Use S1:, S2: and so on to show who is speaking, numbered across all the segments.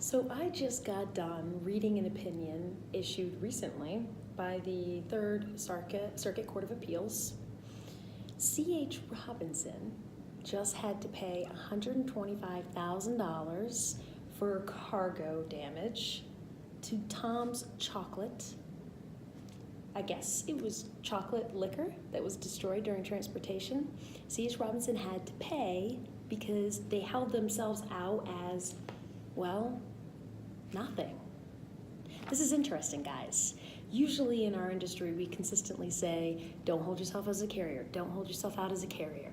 S1: So I just got done reading an opinion issued recently by the Third Circuit Court of Appeals. C.H. Robinson just had to pay $125,000 for cargo damage to Tom's Chocolate. I guess it was chocolate liquor that was destroyed during transportation. C.H. Robinson had to pay because they held themselves out as, well, nothing. This is interesting, guys. Usually in our industry, we consistently say, don't hold yourself as a carrier, don't hold yourself out as a carrier.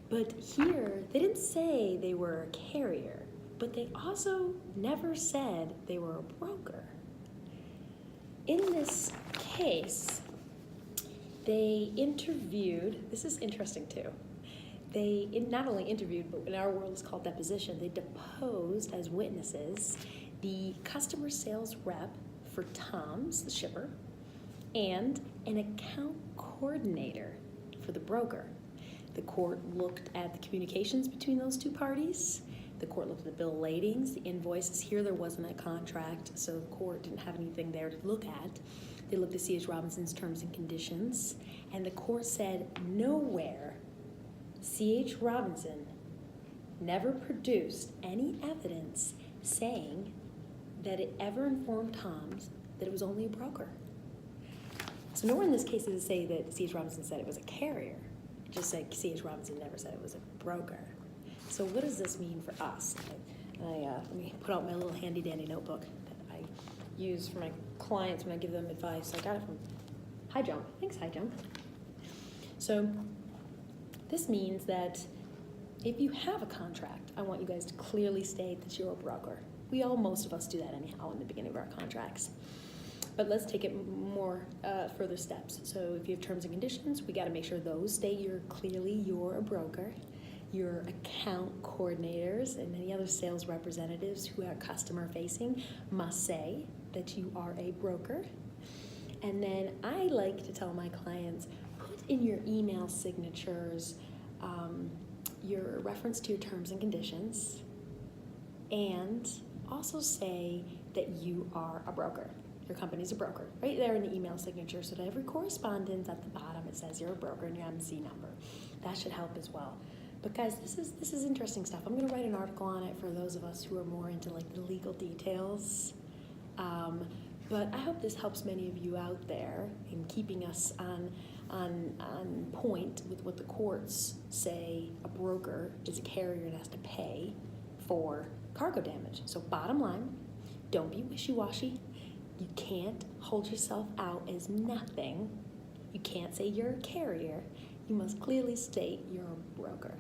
S1: But here, they didn't say they were a carrier, but they also never said they were a broker. In this case, they interviewed, this is interesting too, they not only interviewed, but in our world it's called deposition, they deposed as witnesses the customer sales rep for Tom's, the shipper, and an account coordinator for the broker. The court looked at the communications between those two parties. The court looked at the bill of ladings, the invoices. Here there wasn't a contract, so the court didn't have anything there to look at. They looked at C.H. Robinson's terms and conditions, and the court said nowhere C.H. Robinson never produced any evidence saying that it ever informed Tom's that it was only a broker. So nowhere in this case does it say that C.H. Robinson said it was a carrier. It just said C.H. Robinson never said it was a broker. So what does this mean for us? Let me put out my little handy dandy notebook that I use for my clients when I give them advice. I got it from Hi Jump. Thanks, Hi Jump. So this means that if you have a contract, I want you guys to clearly state that you're a broker. Most of us do that anyhow in the beginning of our contracts. But let's take it more further steps. So if you have terms and conditions, we got to make sure those state you're a broker. Your account coordinators and any other sales representatives who are customer facing must say that you are a broker. And then I like to tell my clients, put in your email signatures your reference to your terms and conditions, and also say that you are a broker. Your company's a broker, right there in the email signature, so that every correspondence at the bottom it says you're a broker and your MC number. That should help as well. But guys, this is interesting stuff. I'm going to write an article on it for those of us who are more into like the legal details. But I hope this helps many of you out there in keeping us on point with what the courts say a broker is a carrier and has to pay for cargo damage. So bottom line, don't be wishy-washy. You can't hold yourself out as nothing. You can't say you're a carrier. You must clearly state you're a broker.